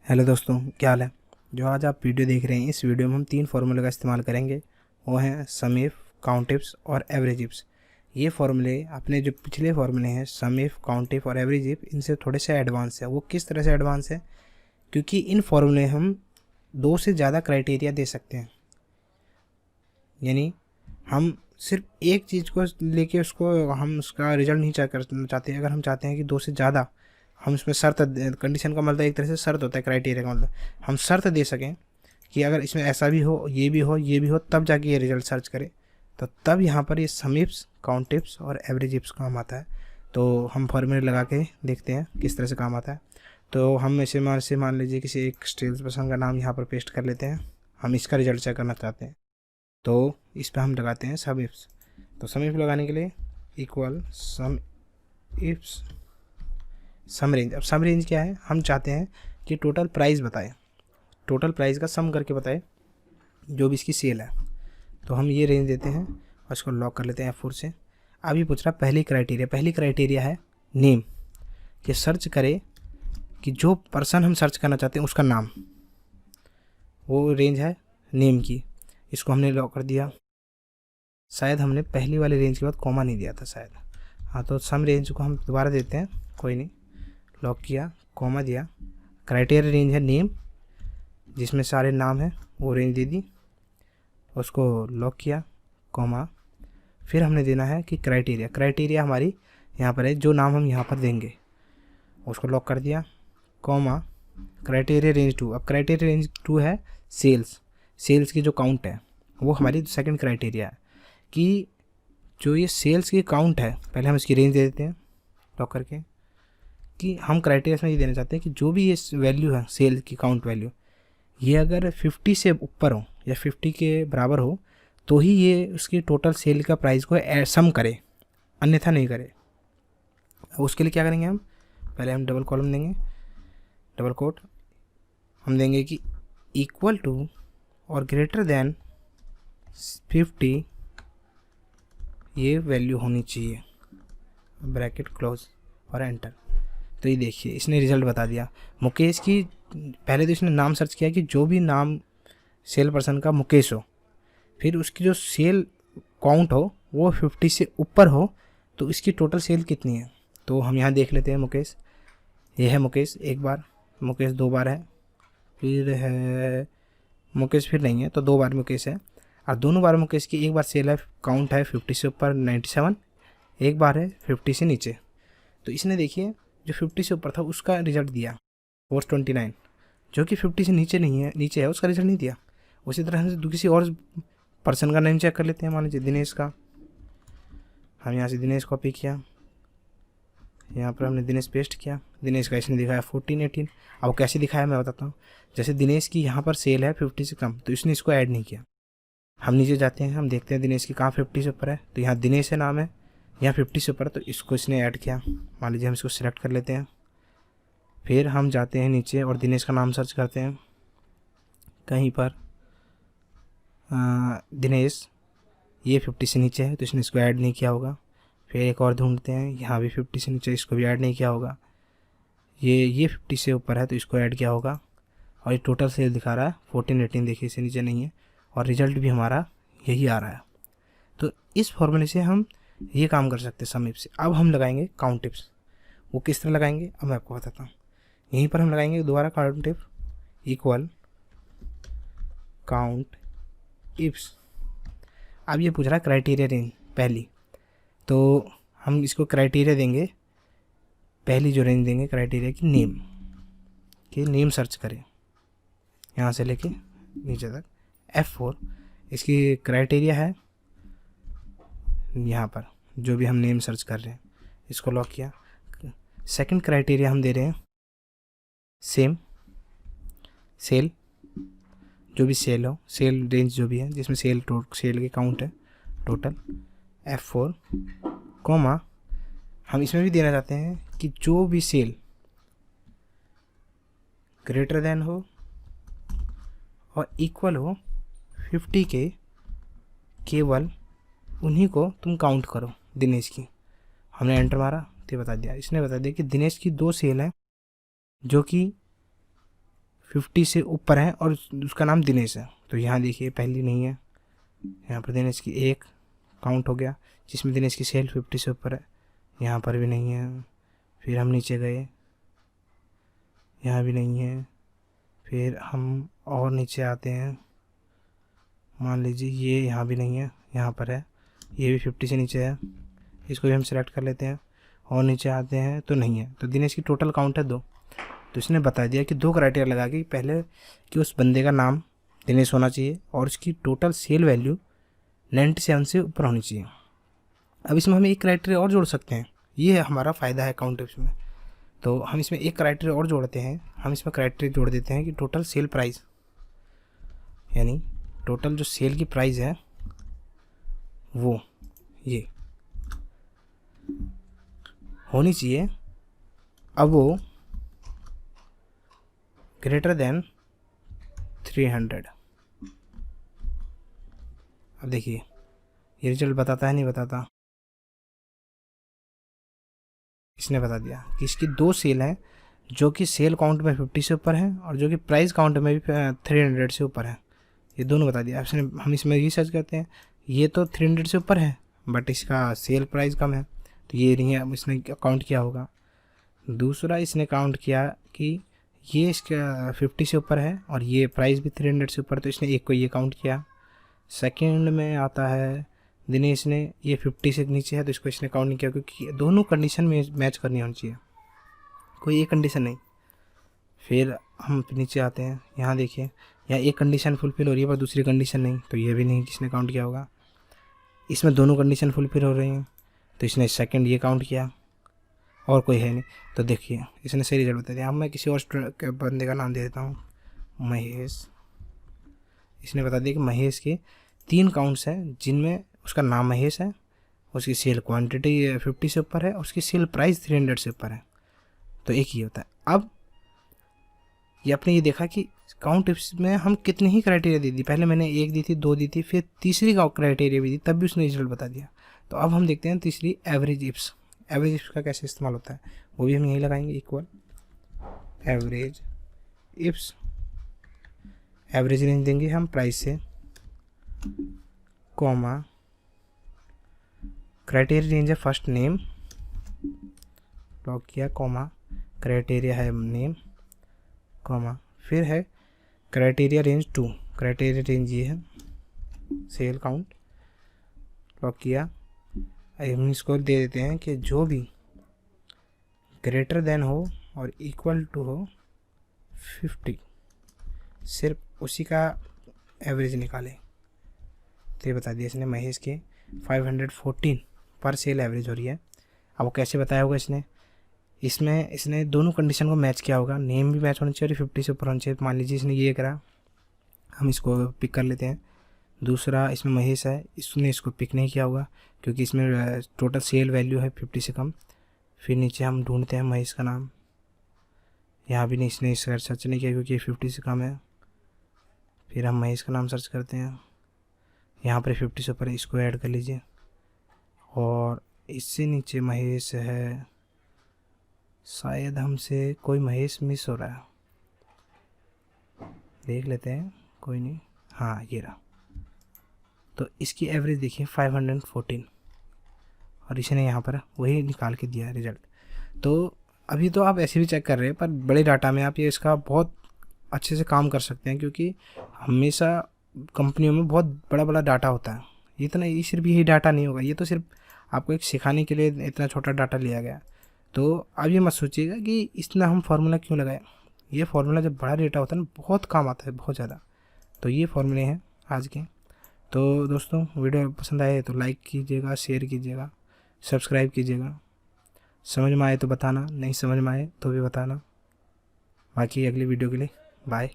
Hello दोस्तों, क्या हाल है। जो आज आप वीडियो देख रहे हैं, इस वीडियो में हम 3 फार्मूले का इस्तेमाल करेंगे। वो हैं सम इफ, काउंट इफ्स और एवरेज इफ्स। ये फार्मूले अपने जो पिछले फार्मूले हैं सम इफ, काउंट इफ और एवरेज इफ, इनसे थोड़े से एडवांस है। वो किस तरह से एडवांस है? क्योंकि इन फार्मूले हम 2 से ज़्यादा क्राइटेरिया दे सकते हैं। यानी हम सिर्फ एक चीज़ को लेके उसको हम उसका रिजल्ट नहीं चेक करना चाहते। अगर हम चाहते हैं कि 2 से ज़्यादा, हम इसमें शर्त, कंडीशन का मतलब एक तरह से शर्त होता है, क्राइटेरिया का मतलब हम शर्त दे सकें कि अगर इसमें ऐसा भी हो, ये भी हो, ये भी हो, तब जाके ये रिजल्ट सर्च करे। तो तब यहाँ पर ये सम इफ्स, काउंट इफ्स और एवरेज इफ्स काम आता है। तो हम फॉर्मूले लगा के देखते हैं किस तरह से काम आता है। तो हम इसे मान लीजिए किसी एक सेल्स पर्सन का नाम यहाँ पर पेस्ट कर लेते हैं। हम इसका रिजल्ट चेक करना चाहते हैं, तो इस पर हम लगाते हैं सम इफ्स। तो सम इफ लगाने के लिए इक्वल सम इफ्स सम रेंज। अब सम रेंज क्या है? हम चाहते हैं कि टोटल प्राइस बताए, टोटल प्राइस का सम करके बताए जो भी इसकी सेल है। तो हम ये रेंज देते हैं और इसको लॉक कर लेते हैं F4 से। अब ये पूछ रहा पहली क्राइटेरिया है नेम, कि सर्च करे कि जो पर्सन हम सर्च करना चाहते हैं उसका नाम, वो रेंज है नेम की। इसको हमने लॉक कर दिया। शायद हमने पहली वाली रेंज के बाद कॉमा नहीं दिया था शायद। हाँ, तो सम रेंज को हम दोबारा देते हैं, कोई नहीं। लॉक किया, कॉमा दिया। क्राइटेरिया रेंज है नेम, जिसमें सारे नाम हैं, वो रेंज दे दी। उसको लॉक किया, कॉमा। फिर हमने देना है कि क्राइटेरिया हमारी यहाँ पर है, जो नाम हम यहाँ पर देंगे उसको लॉक कर दिया, कॉमा। Criteria range 2। अब क्राइटेरिया रेंज 2 है सेल्स की जो काउंट है, वो हमारी सेकंड क्राइटेरिया है कि जो ये सेल्स की काउंट है, पहले हम इसकी रेंज दे देते हैं लॉक करके, कि हम क्राइटेरिया में ये देना चाहते हैं कि जो भी ये वैल्यू है सेल की काउंट वैल्यू, ये अगर 50 से ऊपर हो या 50 के बराबर हो तो ही ये उसकी टोटल सेल का प्राइस को सम करे, अन्यथा नहीं करे। उसके लिए क्या करेंगे? हम पहले हम डबल कॉलम देंगे, डबल कोट हम देंगे कि इक्वल टू और ग्रेटर देन 50 ये वैल्यू होनी चाहिए, ब्रैकेट क्लोज और एंटर। तो ये देखिए इसने रिज़ल्ट बता दिया मुकेश की। पहले तो इसने नाम सर्च किया कि जो भी नाम सेल पर्सन का मुकेश हो, फिर उसकी जो सेल काउंट हो वो 50 से ऊपर हो, तो इसकी टोटल सेल कितनी है। तो हम यहाँ देख लेते हैं मुकेश, ये है मुकेश एक बार, मुकेश 2 बार है, फिर है मुकेश, फिर नहीं है, तो 2 बार मुकेश है। और दोनों बार मुकेश की एक बार सेल है, काउंट है 50 से ऊपर 97, एक बार है 50 से नीचे। तो इसने देखिए जो 50 से ऊपर था उसका रिजल्ट दिया 429, जो कि 50 से नीचे नहीं है, नीचे है, उसका रिजल्ट नहीं दिया। उसी तरह हम किसी और पर्सन का नेम चेक कर लेते हैं, मान लीजिए दिनेश का। हम यहाँ से दिनेश कॉपी किया, यहाँ पर हमने दिनेश पेस्ट किया। दिनेश का इसने दिखाया 1418। अब कैसे दिखाया मैं बताता हूँ। जैसे दिनेश की यहाँ पर सेल है 50 से कम, तो इसने इसको ऐड नहीं किया। हम नीचे जाते हैं, हम देखते हैं दिनेश की कहाँ 50 से ऊपर है, तो यहाँ दिनेश है नाम है, यहाँ 50 से ऊपर है, तो इसको इसने ऐड किया। मान लीजिए हम इसको सिलेक्ट कर लेते हैं। फिर हम जाते हैं नीचे और दिनेश का नाम सर्च करते हैं कहीं पर, दिनेश, ये 50 से नीचे है तो इसने इसको ऐड नहीं किया होगा। फिर एक और ढूंढते हैं, यहाँ भी 50 से नीचे, इसको भी ऐड नहीं किया होगा। ये 50 से ऊपर है तो इसको ऐड किया होगा। और ये टोटल सेल दिखा रहा है 1418, देखिए इससे नीचे नहीं है, और रिजल्ट भी हमारा यही आ रहा है। तो इस फॉर्मूले से हम ये काम कर सकते हैं सम इफ से। अब हम लगाएंगे काउंट इफ्स। वो किस तरह लगाएंगे अब मैं आपको बताता हूँ। यहीं पर हम लगाएंगे दोबारा count if, equal count ifs. अब ये पूछ रहा है क्राइटेरिया रेंज पहली, तो हम इसको क्राइटेरिया देंगे, पहली जो रेंज देंगे क्राइटेरिया की नेम, कि नेम सर्च करें यहाँ से लेके नीचे तक F4। इसकी क्राइटेरिया है यहाँ पर जो भी हम नेम सर्च कर रहे हैं, इसको लॉक किया। सेकंड क्राइटेरिया हम दे रहे हैं सेम सेल, जो भी सेल हो, सेल रेंज जो भी है जिसमें सेल की काउंट है टोटल, F4, कॉमा। हम इसमें भी देना चाहते हैं कि जो भी सेल ग्रेटर देन हो और इक्वल हो 50 के, केवल उन्हीं को तुम काउंट करो दिनेश की। हमने एंटर मारा तो बता दिया, इसने बता दिया कि दिनेश की 2 सेल हैं जो कि 50 से ऊपर है और उसका नाम दिनेश है। तो यहाँ देखिए पहली नहीं है, यहाँ पर दिनेश की एक काउंट हो गया जिसमें दिनेश की सेल 50 से ऊपर है, यहाँ पर भी नहीं है। फिर हम नीचे गए, यहाँ भी नहीं है। फिर हम और नीचे आते हैं, मान लीजिए ये यहाँ भी नहीं है, यहाँ पर है, ये भी 50 से नीचे है, इसको भी हम सेलेक्ट कर लेते हैं। और नीचे आते हैं तो नहीं है। तो दिनेश की टोटल काउंट है 2। तो इसने बता दिया कि 2 क्राइटेरिया लगा कि पहले कि उस बंदे का नाम दिनेश होना चाहिए और उसकी टोटल सेल वैल्यू 97 से ऊपर होनी चाहिए। अब इसमें हम एक क्राइटेरिया और जोड़ सकते हैं, ये हमारा फ़ायदा है काउंट टिप्स में। तो हम इसमें एक क्राइटेरिया और जोड़ते हैं, हम इसमें क्राइटेरिया जोड़ देते हैं कि टोटल सेल प्राइस, यानी टोटल जो सेल की प्राइस है वो ये होनी चाहिए। अब वो ग्रेटर देन 300। अब देखिए ये रिजल्ट बताता है नहीं बताता, इसने बता दिया कि इसकी 2 सेल हैं जो कि सेल काउंट में 50 से ऊपर है और जो कि प्राइस काउंट में भी 300 से ऊपर है, ये दोनों बता दिया। हम इसमें रिसर्च करते हैं, ये तो 300 से ऊपर है बट इसका सेल प्राइस कम है, तो ये नहीं है, अब इसने काउंट किया होगा। दूसरा इसने काउंट किया कि ये इसका 50 से ऊपर है और ये प्राइस भी 300 से ऊपर, तो इसने एक को ये काउंट किया। सेकंड में आता है दिनेश ने, ये 50 से नीचे है तो इसको इसने काउंट नहीं किया, क्योंकि दोनों कंडीशन में मैच करनी होनी चाहिए, कोई एक कंडीशन नहीं। फिर हम नीचे आते हैं, यहाँ देखिए यहाँ एक कंडीशन फुलफिल हो रही है पर दूसरी कंडीशन नहीं, तो ये भी नहीं किसने काउंट किया होगा। इसमें दोनों कंडीशन फुलफिल हो रही हैं तो इसने सेकंड ये काउंट किया और कोई है नहीं, तो देखिए इसने सही रिजल्ट बता दिया। अब मैं किसी और बंदे का नाम दे देता हूँ, महेश। इसने बता दिया कि महेश के 3 काउंट्स हैं जिनमें उसका नाम महेश है, उसकी सेल क्वांटिटी 50 से ऊपर है, उसकी सेल प्राइस 300 से ऊपर है, तो एक ही होता है। अब ये आपने ये देखा कि काउंट टिप्स में हम कितने ही क्राइटेरिया दे दी, पहले मैंने 1 दी थी, 2 दी थी, फिर तीसरी का क्राइटेरिया भी दी, तब भी उसने रिजल्ट बता दिया। तो अब हम देखते हैं तीसरी एवरेज इप्स। एवरेज इप्स का कैसे इस्तेमाल होता है वो भी हम यही लगाएंगे, इक्वल एवरेज इप्स। एवरेज रेंज देंगे हम प्राइस से, कॉमा क्राइटेरिया रेंज है फर्स्ट नेम, लॉक किया, कॉमा क्राइटेरिया है नेम, कॉमा फिर है क्राइटेरिया रेंज 2, क्राइटेरिया रेंज ये है सेल काउंट, लॉक किया। हम इसको दे देते हैं कि जो भी ग्रेटर देन हो और इक्वल टू हो 50, सिर्फ उसी का एवरेज निकाले। तो ये बता दिया इसने, महेश के 514 पर सेल एवरेज हो रही है। अब वो कैसे बताया होगा इसमें इसने दोनों कंडीशन को मैच किया होगा, नेम भी मैच होना चाहिए और 50 से ऊपर होना चाहिए। मान लीजिए इसने ये करा, हम इसको पिक कर लेते हैं। दूसरा इसमें महेश है, इसने इसको पिक नहीं किया होगा क्योंकि इसमें टोटल सेल वैल्यू है 50 से कम। फिर नीचे हम ढूंढते हैं महेश का नाम, यहाँ भी नहीं, इसने इसका सर्च नहीं किया क्योंकि 50 से कम है। फिर हम महेश का नाम सर्च करते हैं, यहाँ पर 50 से ऊपर है, इसको ऐड कर लीजिए। और इससे नीचे महेश है, शायद हमसे कोई महेश मिस हो रहा है, देख लेते हैं, कोई नहीं, हाँ ये रहा। तो इसकी एवरेज देखिए 514 और इसने यहाँ पर वही निकाल के दिया रिजल्ट। तो अभी तो आप ऐसे भी चेक कर रहे हैं, पर बड़े डाटा में आप ये इसका बहुत अच्छे से काम कर सकते हैं, क्योंकि हमेशा कंपनियों में बहुत बड़ा बड़ा डाटा होता है। ये तो नहीं, सिर्फ यही डाटा नहीं होगा, ये तो सिर्फ आपको एक सिखाने के लिए इतना छोटा डाटा लिया गया। तो अब ये मत सोचिएगा कि इतना हम फार्मूला क्यों लगाए, ये फार्मूला जब बड़ा डेटा होता है ना बहुत काम आता है, बहुत ज़्यादा। तो ये फार्मूले हैं आज के। तो दोस्तों वीडियो पसंद आए तो लाइक कीजिएगा, शेयर कीजिएगा, सब्सक्राइब कीजिएगा। समझ में आए तो बताना, नहीं समझ में आए तो भी बताना। बाकी अगली वीडियो के लिए बाय।